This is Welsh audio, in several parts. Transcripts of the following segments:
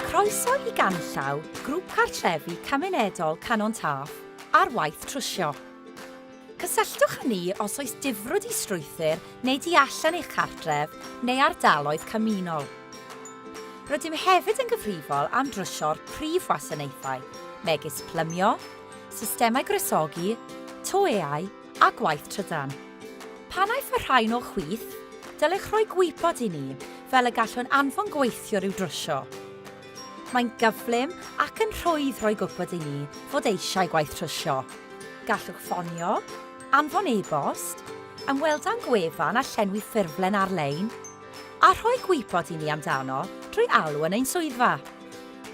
Croeso i ganllaw grŵp cartrefi cymunedol Canon Taff ar waith trwsio. Cysylltwch â ni os oes difrod i strwythur neu di allan eich cartref neu ardaloedd cymunol. Rydym hefyd yn gyfrifol am drwsio'r prif wasanaethau, megis plymio, systemau gwresogi, toeau a gwaith trydan. Pan aeth y rhain o chwith, dylech rhoi gwybod i ni fel y gallwn anfon gweithio i'w drwsio. Mae'n gyflym ac yn rhwydd rhoi gwybod i ni fod eisiau gwaith trwsio. Gallwch ffonio, anfon e-bost, ymweld â'n gwefan a llenwi ffurflen ar-lein, a rhoi gwybod i ni amdano drwy alw yn ein swyddfa.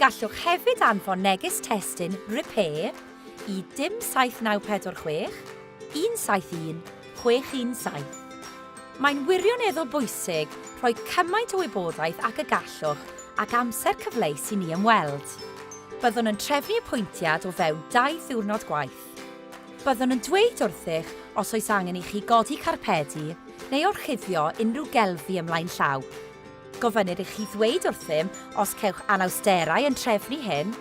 Gallwch hefyd anfon neges testun repair i 07946 171 617. Mae'n wirioneddol bwysig rhoi cymaint o wybodaeth ac y gallwch ac amser cyfleus i ni ymweld. Byddwn yn trefnu apwyntiad o fewn 2 ddiwrnod gwaith. Byddwn yn dweud wrthych os oes angen i chi godi carpedi neu orchuddio unrhyw gelfi ymlaen llaw. Gofynnir i chi ddweud wrthym os cewch anawsterau yn trefnu hyn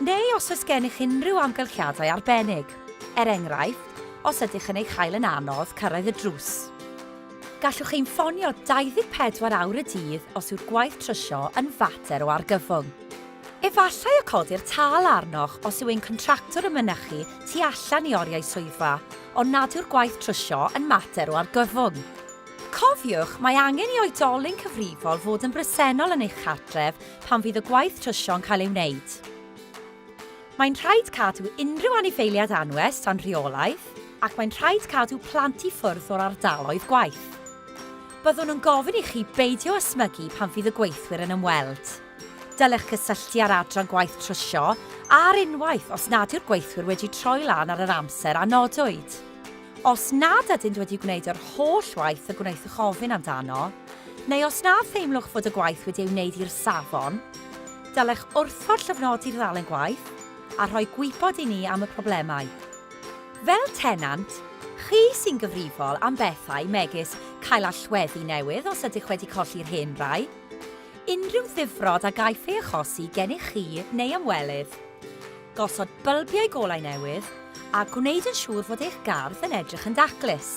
neu os oes gennych unrhyw amgylchiadau arbennig. Enghraifft, os ydych yn eich chael yn anodd cyrraedd y drws. Gallwch ein ffonio 24 awr y dydd os yw'r gwaith trwsio yn fater o argyfwng. Efallai y codir tal arnoch os yw ein contractwr yn mynychu tu allan i oriau swyddfa, ond nad yw'r gwaith trwsio yn mater o argyfwng. Cofiwch, mae angen i oedolyn cyfrifol fod yn bresennol yn eich cartref pan fydd y gwaith trwsio yn cael ei wneud. Mae'n rhaid cadw unrhyw anifeiliad anwes dan rheolaeth ac mae'n rhaid cadw plant i ffwrdd o'r ardaloedd gwaith. Byddwn yn gofyn i chi beidio ysmygu pan fydd y gweithwyr yn ymweld. Dylech gysylltu ar adran gwaith trwsio ar unwaith os nad yw'r gweithwyr wedi troi lan ar yr amser a nodwyd. Os nad ydynt wedi gwneud yr holl waith y gwnaethwch ofyn amdano, neu os na theimlwch fod y gwaith wedi ei wneud i'r safon, dylech wrthod llofnodi'r ddalen gwaith a rhoi gwybod i ni am y problemau. Fel tenant, chi sy'n gyfrifol am bethau megis cael allweddi newydd os ydych wedi colli'r hen rai, unrhyw ddifrod a gaiff ei achosi gennych chi neu ymwelydd, gosod bylbiau golau newydd a gwneud yn siŵr fod eich gardd yn edrych yn daclus.